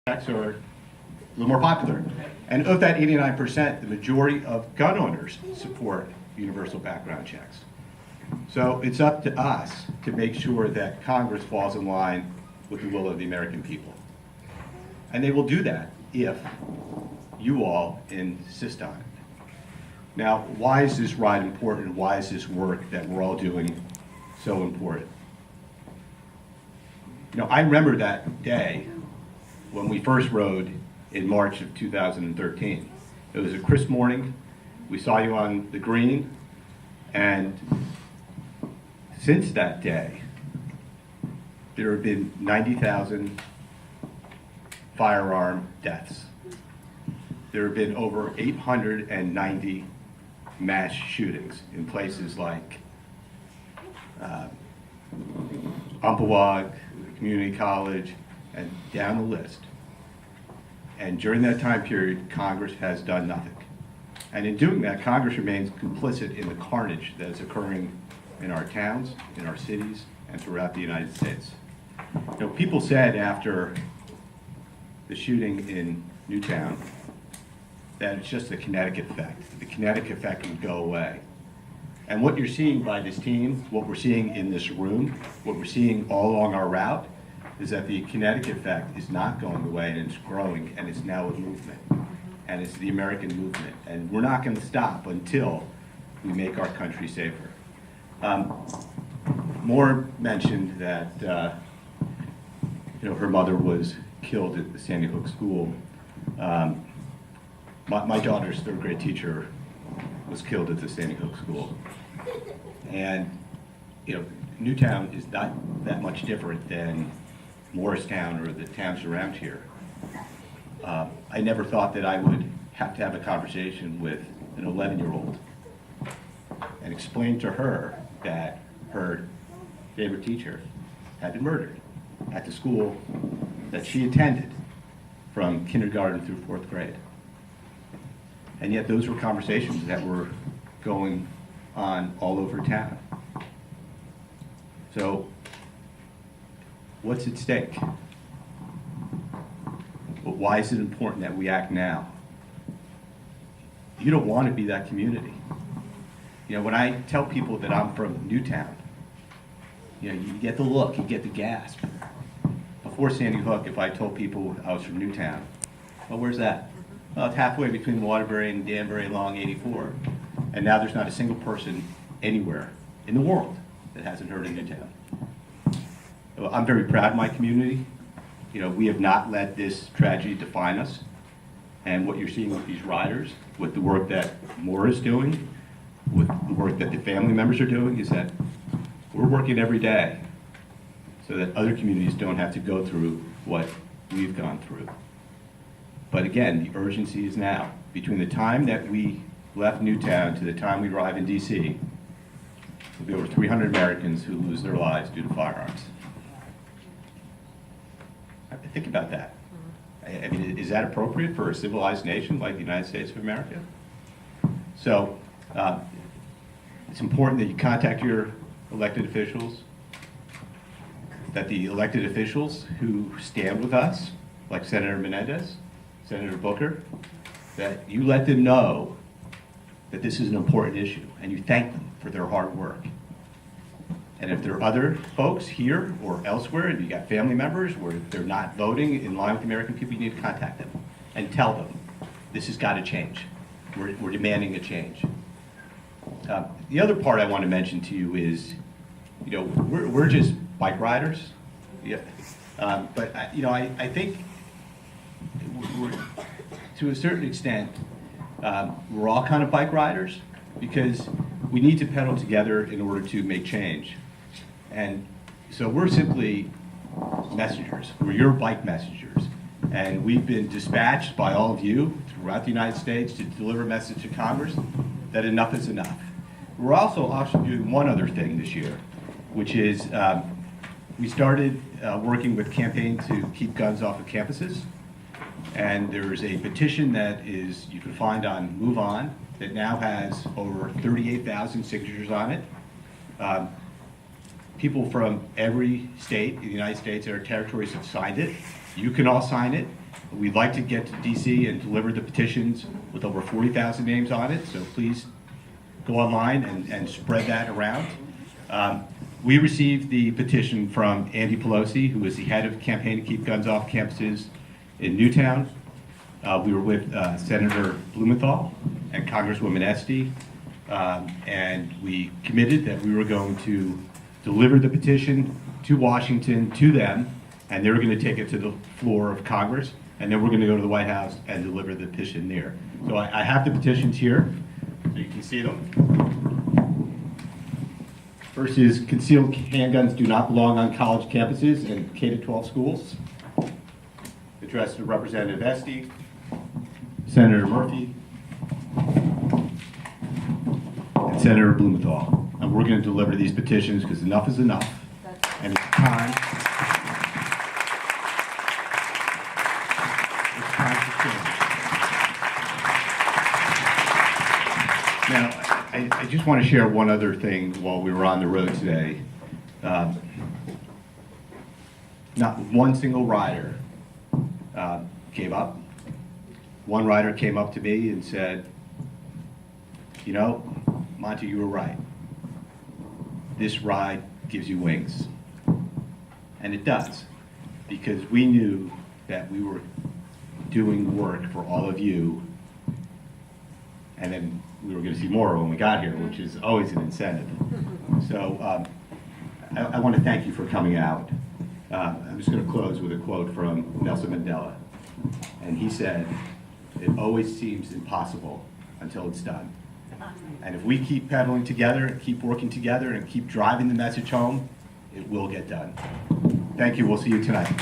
are a little more popular. And of that 89%, the majority of gun owners support universal background checks. So it's up to us to make sure that Congress falls in line with the will of the American people. And they will do that if you all insist on it. Now, why is this ride important? Why is this work that we're all doing so important? You know, I remember that day when we first rode in March of 2013. It was a crisp morning. We saw you on the green, and since that day, there have been 90,000 firearm deaths. There have been over 890 mass shootings in places like Umpqua, Community College, and down the list. And during that time period, Congress has done nothing. And in doing that, Congress remains complicit in the carnage that is occurring in our towns, in our cities, and throughout the United States. You know, people said after the shooting in Newtown that it's just the kinetic effect. The kinetic effect would go away. And what you're seeing by this team, what we're seeing in this room, what we're seeing all along our route, is that the kinetic effect is not going away, and it's growing, and it's now a movement. And it's the American movement. And we're not going to stop until we make our country safer. Moore mentioned that her mother was killed at the Sandy Hook school. My daughter's third grade teacher was killed at the Sandy Hook school. And Newtown is not that much different than Morristown or the towns around here. I never thought that I would have to have a conversation with an 11-year-old and explain to her that her favorite teacher had been murdered at the school that she attended from kindergarten through 4th grade. And yet those were conversations that were going on all over town. So what's at stake? But why is it important that we act now? You don't want to be that community. When I tell people that I'm from Newtown, you get the look, you get the gasp. Before Sandy Hook, if I told people I was from Newtown, well, where's that? Well, it's halfway between Waterbury and Danbury along 84. And now there's not a single person anywhere in the world that hasn't heard of Newtown. I'm very proud of my community. We have not let this tragedy define us. And what you're seeing with these riders, with the work that Moore is doing, with the work that the family members are doing, is that we're working every day so that other communities don't have to go through what we've gone through. But again, the urgency is now. Between the time that we left Newtown to the time we arrive in DC, there'll be over 300 Americans who lose their lives due to firearms. Think about that. I mean, is that appropriate for a civilized nation like the United States of America? So it's important that you contact your elected officials, that the elected officials who stand with us, like Senator Menendez, Senator Booker, that you let them know that this is an important issue, and you thank them for their hard work. And if there are other folks here or elsewhere, and you got family members where they're not voting in line with the American people, you need to contact them and tell them this has got to change. We're demanding a change. The other part I want to mention to you is, we're just bike riders. Yeah. But I think we're, to a certain extent, we're all kind of bike riders because we need to pedal together in order to make change. And so we're simply messengers. We're your bike messengers. And we've been dispatched by all of you throughout the United States to deliver a message to Congress that enough is enough. We're also doing one other thing this year, which is we started working with Campaign to Keep Guns Off of Campuses. And there's a petition that you can find on Move On that now has over 38,000 signatures on it. People from every state in the United States and our territories have signed it. You can all sign it. We'd like to get to DC and deliver the petitions with over 40,000 names on it, so please go online and spread that around. We received the petition from Andy Pelosi, who is the head of the Campaign to Keep Guns Off Campuses in Newtown. We were with Senator Blumenthal and Congresswoman Esty, and we committed that we were going to deliver the petition to Washington, to them, and they were going to take it to the floor of Congress, and then we're going to go to the White House and deliver the petition there. So I have the petitions here, so you can see them. First is concealed handguns do not belong on college campuses and K-12 schools. Addressed to Representative Esty, Senator Murphy, and Senator Blumenthal. And we're going to deliver these petitions because enough is enough, and it's time. It's time to change. Now, I just want to share one other thing while we were on the road today. Not one single rider gave up. One rider came up to me and said, you know, Monte, you were right. This ride gives you wings. And it does, because we knew that we were doing work for all of you, and then we were going to see more when we got here, which is always an incentive. So I want to thank you for coming out. I'm just going to close with a quote from Nelson Mandela. And he said, "It always seems impossible until it's done." And if we keep pedaling together, and keep working together, and keep driving the message home, it will get done. Thank you. We'll see you tonight.